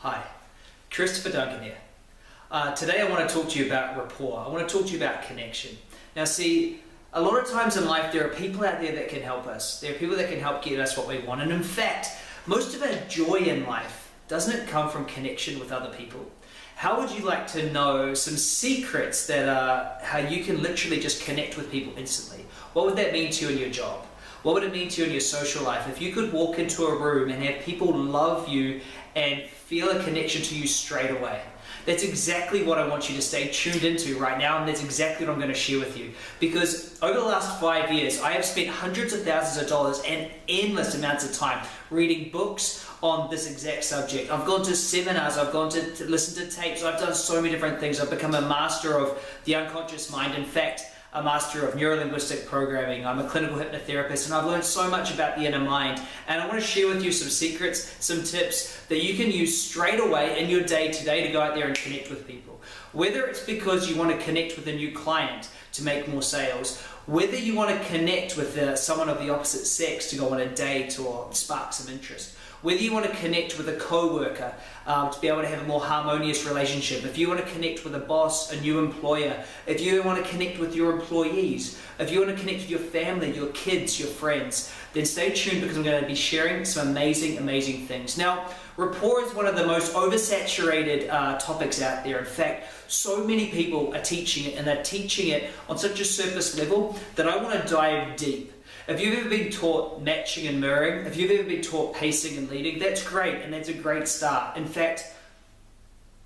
Hi, Christopher Duncan here. Today I want to talk to you about rapport. I want to talk to you about connection. Now see, a lot of times in life there are people out there that can help us. There are people that can help get us what we want. And in fact, most of our joy in life, doesn't it come from connection with other people? How would you like to know some secrets that are how you can literally just connect with people instantly? What would that mean to you in your job? What would it mean to you in your social life? If you could walk into a room and have people love you and feel a connection to you straight away. That's exactly what I want you to stay tuned into right now, and that's exactly what I'm going to share with you. Because over the last 5 years, I have spent hundreds of thousands of dollars and endless amounts of time reading books on this exact subject. I've gone to seminars, I've gone to listen to tapes, I've done so many different things. I've become a master of the unconscious mind. In fact, a master of neuro-linguistic programming. I'm a clinical hypnotherapist, and I've learned so much about the inner mind. And I want to share with you some secrets, some tips that you can use straight away in your day-to-day to go out there and connect with people. Whether it's because you want to connect with a new client to make more sales, whether you want to connect with someone of the opposite sex to go on a date or spark some interest, whether you want to connect with a co-worker to be able to have a more harmonious relationship, if you want to connect with a boss, a new employer, if you want to connect with your employees, if you want to connect with your family, your kids, your friends, then stay tuned because I'm going to be sharing some amazing things. Now, rapport is one of the most oversaturated topics out there. In fact, so many people are teaching it, and they're teaching it on such a surface level that I want to dive deep. If you've ever been taught matching and mirroring, if you've ever been taught pacing and leading, that's great, and that's a great start. In fact,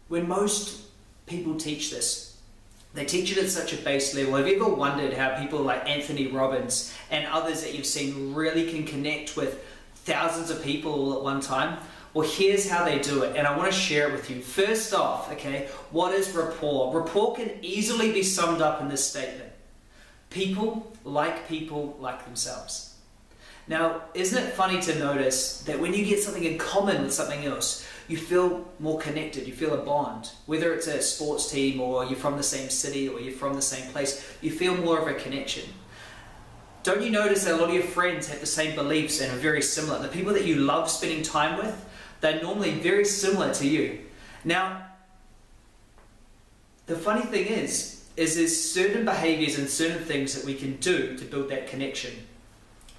when most people teach this, they teach it at such a base level. Have you ever wondered how people like Anthony Robbins and others that you've seen really can connect with thousands of people all at one time? Well, here's how they do it, and I want to share it with you. First off, okay, what is rapport? Rapport can easily be summed up in this statement. People like themselves. Now, isn't it funny to notice that when you get something in common with something else, you feel more connected, you feel a bond. Whether it's a sports team or you're from the same city or you're from the same place, you feel more of a connection. Don't you notice that a lot of your friends have the same beliefs and are very similar? The people that you love spending time with, they're normally very similar to you. Now, the funny thing is there's certain behaviors and certain things that we can do to build that connection.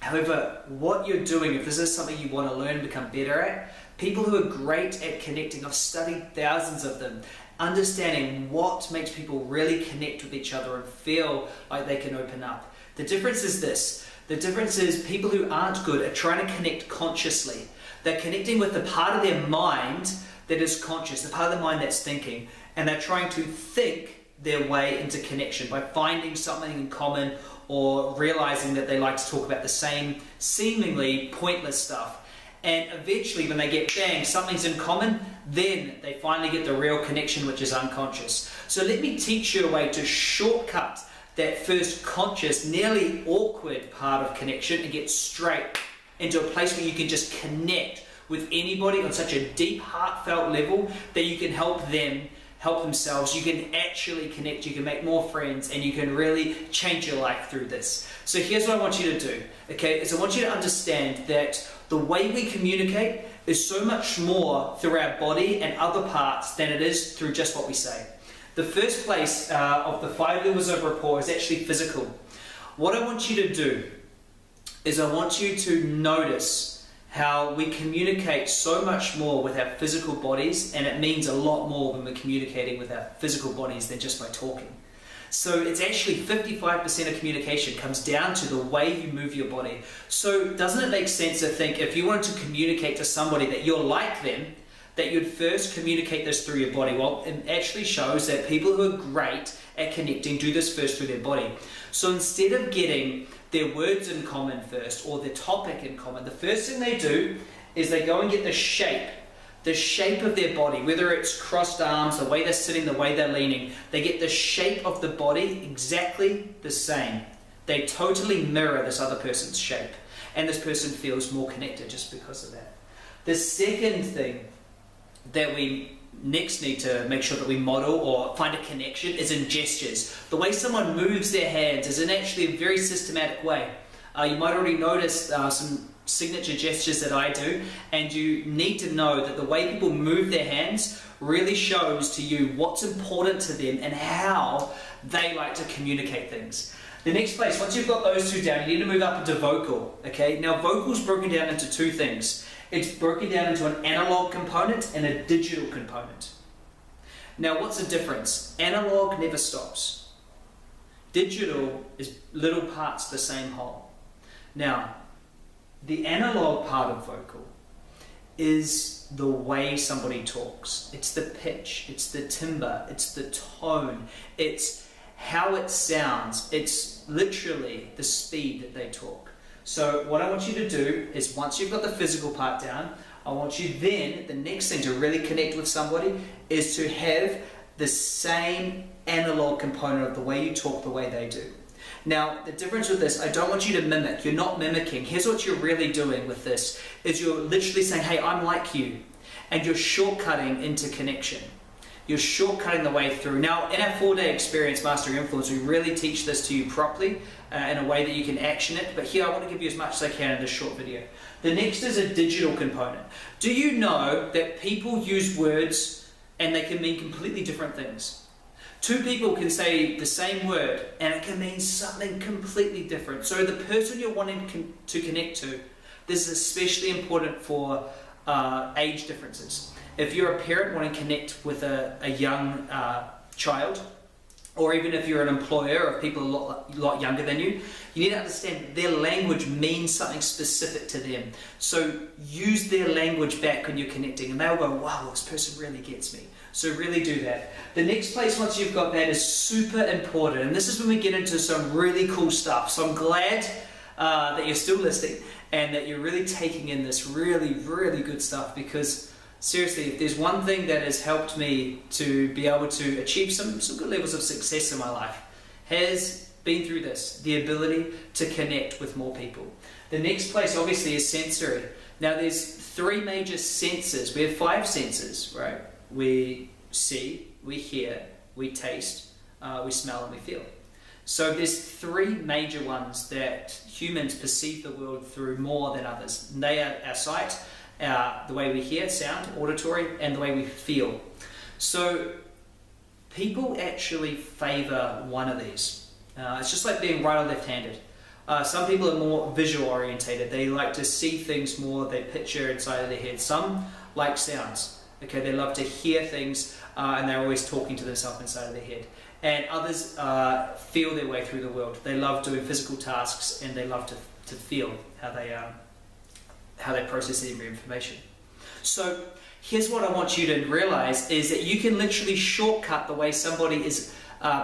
However, what you're doing, if this is something you want to learn and become better at, people who are great at connecting, I've studied thousands of them, understanding what makes people really connect with each other and feel like they can open up. The difference is this. The difference is people who aren't good at trying to connect consciously. They're connecting with the part of their mind that is conscious, the part of the mind that's thinking, and they're trying to think their way into connection by finding something in common or realizing that they like to talk about the same seemingly pointless stuff. And eventually when they get bang, something's in common, then they finally get the real connection, which is unconscious. So let me teach you a way to shortcut that first conscious, nearly awkward part of connection and get straight into a place where you can just connect with anybody on such a deep, heartfelt level that you can help them help themselves. You can actually connect, you can make more friends, and you can really change your life through this. So here's what I want you to do, okay, is I want you to understand that the way we communicate is so much more through our body and other parts than it is through just what we say. The first place of the 5 levels of rapport is actually physical. What I want you to do is I want you to notice how we communicate so much more with our physical bodies, and it means a lot more when we're communicating with our physical bodies than just by talking. So it's actually 55% of communication comes down to the way you move your body. So doesn't it make sense to think if you wanted to communicate to somebody that you're like them, that you'd first communicate this through your body? Well, it actually shows that people who are great at connecting do this first through their body. So instead of getting their words in common first or their topic in common, the first thing they do is they go and get the shape of their body, whether it's crossed arms, the way they're sitting, the way they're leaning. They get the shape of the body exactly the same. They totally mirror this other person's shape, and this person feels more connected just because of that. The second thing that we next need to make sure that we model or find a connection is in gestures. The way someone moves their hands is in actually a very systematic way. You might already notice some signature gestures that I do, and you need to know that the way people move their hands really shows to you what's important to them and how they like to communicate things. The next place, once you've got those two down, you need to move up into vocal. Okay, now vocal's broken down into two things. It's broken down into an analog component and a digital component. Now, what's the difference? Analog never stops. Digital is little parts of the same whole. Now, the analog part of vocal is the way somebody talks. It's the pitch, it's the timbre, it's the tone, it's how it sounds, it's literally the speed that they talk. So what I want you to do is, once you've got the physical part down, I want you then, the next thing to really connect with somebody is to have the same analog component of the way you talk, the way they do. Now, the difference with this, I don't want you to mimic. You're not mimicking. Here's what you're really doing with this, is you're literally saying, hey, I'm like you. And you're shortcutting into connection. You're shortcutting the way through. Now, in our 4-day experience, Mastering Influence, we really teach this to you properly in a way that you can action it. But here, I want to give you as much as I can in this short video. The next is a digital component. Do you know that people use words and they can mean completely different things? Two people can say the same word and it can mean something completely different. So the person you're wanting to connect to, this is especially important for age differences. If you're a parent wanting to connect with a young child, or even if you're an employer of people a lot younger than you, you need to understand that their language means something specific to them. So use their language back when you're connecting and they'll go, wow, this person really gets me. So really do that. The next place, once you've got that, is super important. And this is when we get into some really cool stuff. So I'm glad that you're still listening and that you're really taking in this really, really good stuff, because seriously, if there's one thing that has helped me to be able to achieve some good levels of success in my life, has been through this, the ability to connect with more people. The next place obviously is sensory. Now there's 3 major senses. We have 5 senses, right? We see, we hear, we taste, we smell, and we feel. So there's 3 major ones that humans perceive the world through more than others. And they are our sight, the way we hear, sound, auditory, and the way we feel. So people actually favor one of these. It's just like being right or left-handed. Some people are more visual orientated. They like to see things more, they picture inside of their head. Some like sounds. Okay, they love to hear things and they're always talking to themselves inside of their head. And others feel their way through the world. They love doing physical tasks and they love to feel how they process every information. So here's what I want you to realize is that you can literally shortcut the way somebody is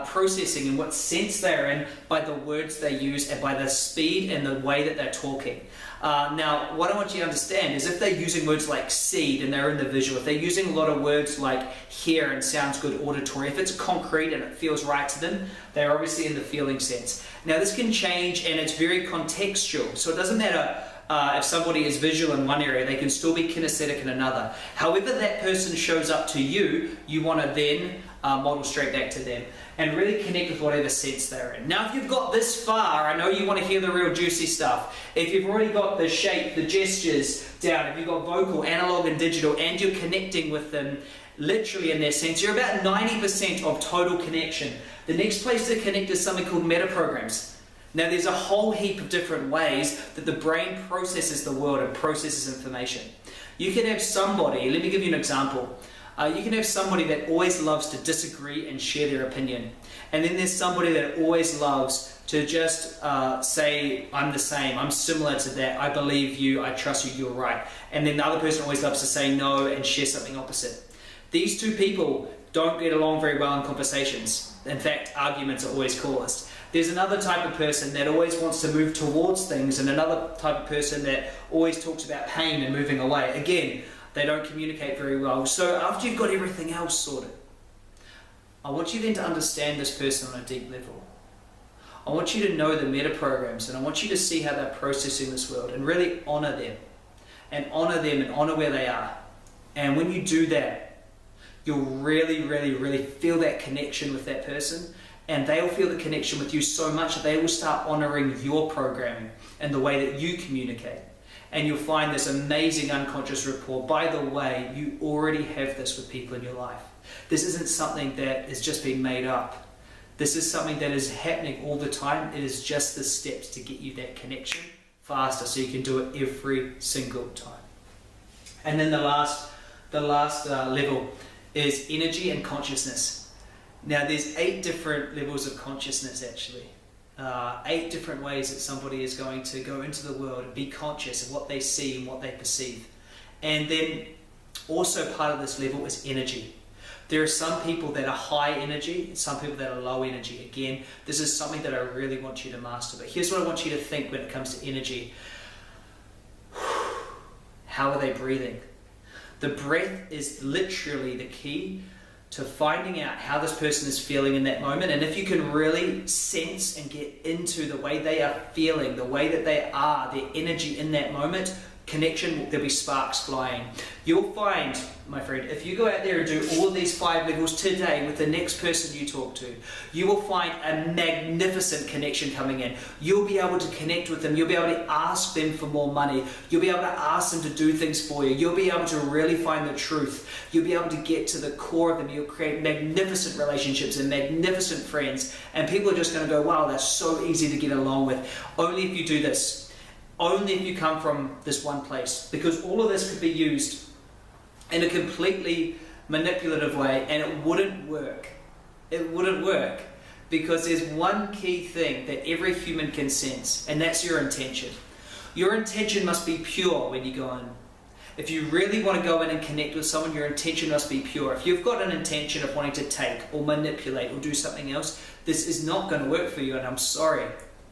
processing and what sense they're in by the words they use and by the speed and the way that they're talking. Now, what I want you to understand is if they're using words like seed and they're in the visual, if they're using a lot of words like hear and sounds good auditory, if it's concrete and it feels right to them, they're obviously in the feeling sense. Now, this can change and it's very contextual, so it doesn't matter if somebody is visual in one area, they can still be kinesthetic in another. However that person shows up to you, you want to then model straight back to them and really connect with whatever sense they're in. Now, if you've got this far, I know you want to hear the real juicy stuff. If you've already got the shape, the gestures down, if you've got vocal, analog and digital, and you're connecting with them literally in their sense, you're about 90% of total connection. The next place to connect is something called metaprograms. Now, there's a whole heap of different ways that the brain processes the world and processes information. You can have somebody, let me give you an example. You can have somebody that always loves to disagree and share their opinion. And then there's somebody that always loves to just say, I'm the same, I'm similar to that, I believe you, I trust you, you're right. And then the other person always loves to say no and share something opposite. These two people don't get along very well in conversations. In fact, arguments are always caused. There's another type of person that always wants to move towards things, and another type of person that always talks about pain and moving away. Again, they don't communicate very well. So after you've got everything else sorted, I want you then to understand this person on a deep level. I want you to know the metaprograms, and I want you to see how they're processing this world and really honor them and honor where they are. And when you do that, you'll really, really, really feel that connection with that person, and they'll feel the connection with you so much that they will start honoring your programming and the way that you communicate. And you'll find this amazing unconscious rapport. By the way, you already have this with people in your life. This isn't something that has just been made up. This is something that is happening all the time. It is just the steps to get you that connection faster so you can do it every single time. And then the last level is energy and consciousness. Now there's 8 different levels of consciousness actually. 8 different ways that somebody is going to go into the world and be conscious of what they see and what they perceive. And then also part of this level is energy. There are some people that are high energy and some people that are low energy. Again, this is something that I really want you to master. But here's what I want you to think when it comes to energy. How are they breathing? The breath is literally the key to finding out how this person is feeling in that moment. And if you can really sense and get into the way they are feeling, the way that they are, their energy in that moment, connection, there'll be sparks flying. You'll find, my friend, if you go out there and do all of these 5 levels today with the next person you talk to, you will find a magnificent connection coming in. You'll be able to connect with them. You'll be able to ask them for more money. You'll be able to ask them to do things for you. You'll be able to really find the truth. You'll be able to get to the core of them. You'll create magnificent relationships and magnificent friends. And people are just going to go, wow, that's so easy to get along with. Only if you do this. Only if you come from this one place, because all of this could be used in a completely manipulative way and it wouldn't work. It wouldn't work because there's one key thing that every human can sense, and that's your intention. Your intention must be pure when you go in. If you really want to go in and connect with someone, your intention must be pure. If you've got an intention of wanting to take or manipulate or do something else, this is not going to work for you, and I'm sorry.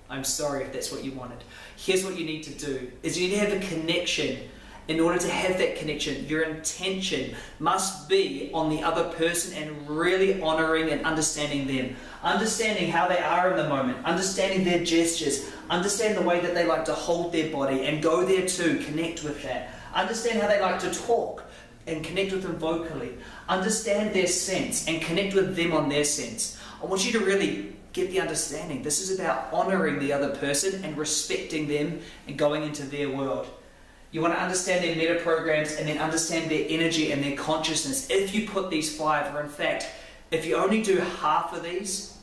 I'm sorry if that's what you wanted. Here's what you need to do, is you need to have a connection. In order to have that connection, your intention must be on the other person and really honoring and understanding them. Understanding how they are in the moment, understanding their gestures, understand the way that they like to hold their body and go there too, connect with that. Understand how they like to talk and connect with them vocally. Understand their sense and connect with them on their sense. I want you to really get the understanding. This is about honoring the other person and respecting them and going into their world. You want to understand their meta programs and then understand their energy and their consciousness. If you put these 5, or in fact, if you only do half of these,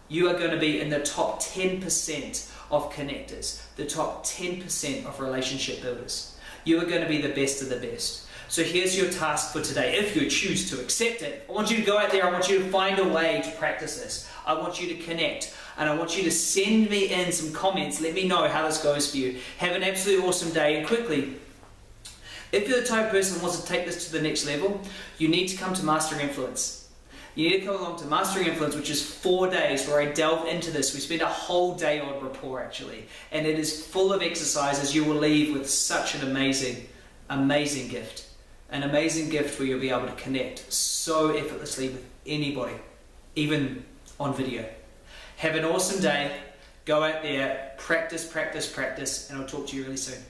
you are going to be in the top 10% of connectors, the top 10% of relationship builders. You are going to be the best of the best. So here's your task for today. If you choose to accept it, I want you to go out there, I want you to find a way to practice this. I want you to connect, and I want you to send me in some comments. Let me know how this goes for you. Have an absolutely awesome day, and quickly, if you're the type of person who wants to take this to the next level, you need to come to Mastering Influence. You need to come along to Mastering Influence, which is 4 days where I delve into this. We spend a whole day on rapport actually, and it is full of exercises. You will leave with such an amazing, amazing gift. An amazing gift where you'll be able to connect so effortlessly with anybody, even on video. Have an awesome day. Go out there, practice, practice, practice, and I'll talk to you really soon.